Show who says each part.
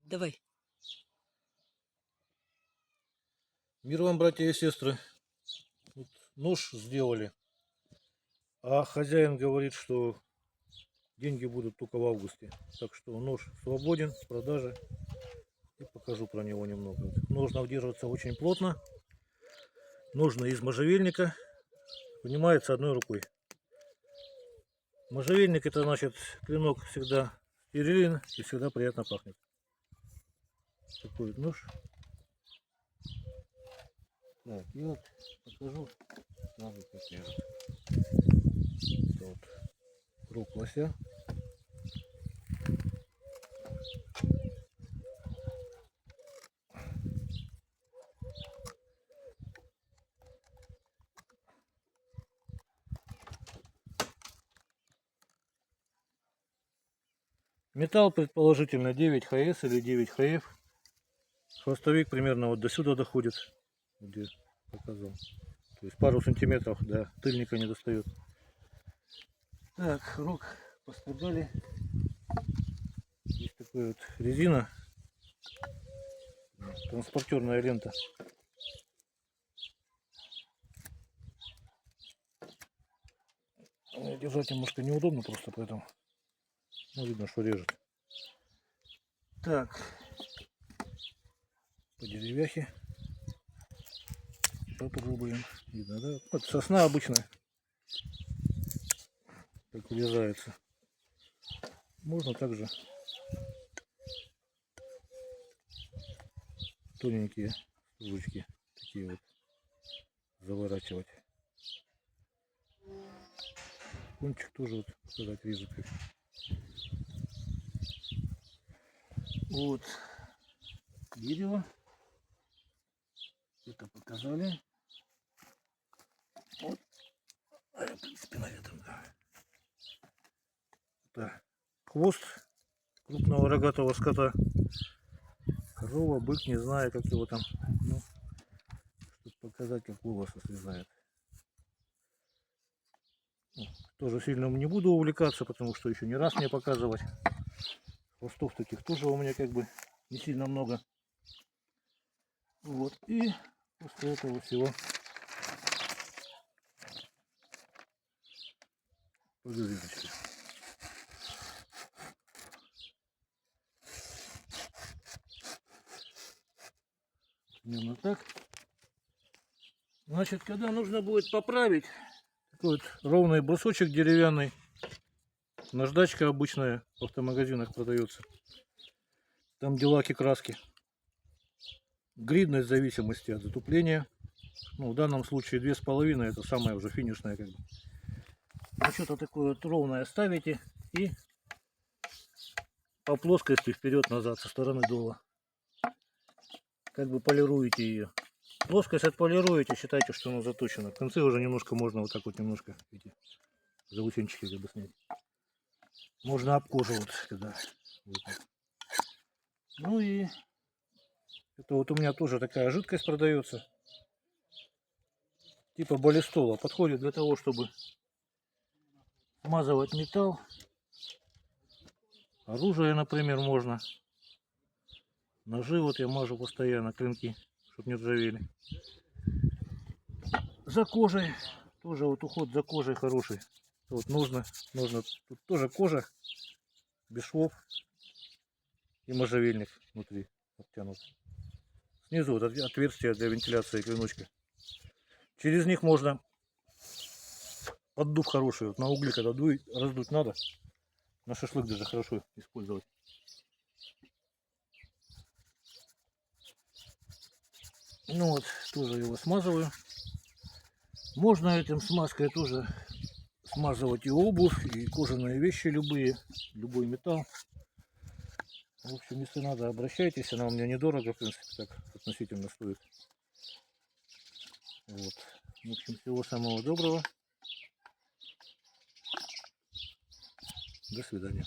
Speaker 1: Давай.
Speaker 2: Мир вам, братья и сестры. Вот нож сделали, а хозяин говорит, что деньги будут только в августе. Так что нож свободен в продаже. И покажу про него немного. Вот ножна удерживается очень плотно. Ножны из можжевельника. Поднимается одной рукой. Можжевельник — это значит, клинок всегда стерилен и всегда приятно пахнет. Такой вот нож. Так, и вот покажу сразу, как режет. Это вот круг лося. Металл предположительно 9 ХС или 9 ХФ. Хвостовик примерно вот до сюда доходит, где показал. То есть пару сантиметров до тыльника не достает. Так, рог пострадали. Есть такая вот резина, транспортерная лента. Держать немножко неудобно просто, поэтому видно, что режет. Так, по деревяхе попробуем. Видно, да? Вот сосна обычная, так вырезается. Можно также тоненькие ручки такие вот заворачивать. Кончик тоже вот показать режет. Вот дерево. Это показали. Вот. В принципе, на этом, да. Это хвост крупного рогатого скота. Корова, бык, не знаю, как его там. Ну, чтобы показать, как волосы срезает. Тоже сильно не буду увлекаться, потому что еще не раз мне показывать. Хвостов таких тоже у меня как бы не сильно много. Вот, и после этого всего по вырезочке. Примерно так. Значит, когда нужно будет поправить, такой вот ровный брусочек деревянный, наждачка обычная в автомагазинах продается, там где лаки, краски, гридность в зависимости от затупления. Ну, в данном случае 2,5, это самая уже финишная как бы. Ну, что-то такое вот ровное ставите и по плоскости вперед-назад со стороны дула как бы полируете ее. Плоскость отполируете, считайте, что она заточена. В конце уже немножко можно вот так вот немножко эти заусенчики как бы снять. Можно об кожу вот, когда вот. Ну и это вот у меня тоже такая жидкость продается, типа балистола. Подходит для того, чтобы смазывать металл. Оружие, например, можно. Ножи вот я мажу постоянно, клинки, чтобы не ржавели. За кожей тоже вот уход за кожей хороший. Вот нужно тут тоже кожа без швов и можжевельник внутри обтянут. Снизу вот отверстие для вентиляции клиночка. Через них можно поддув хороший. Вот на угли, когда раздуть надо, на шашлык даже хорошо использовать. Ну вот, тоже его смазываю. Можно этим смазкой тоже смазывать и обувь, и кожаные вещи любые, любой металл. В общем, если надо, обращайтесь, она у меня недорого, в принципе, так относительно стоит. Вот. В общем, всего самого доброго. До свидания.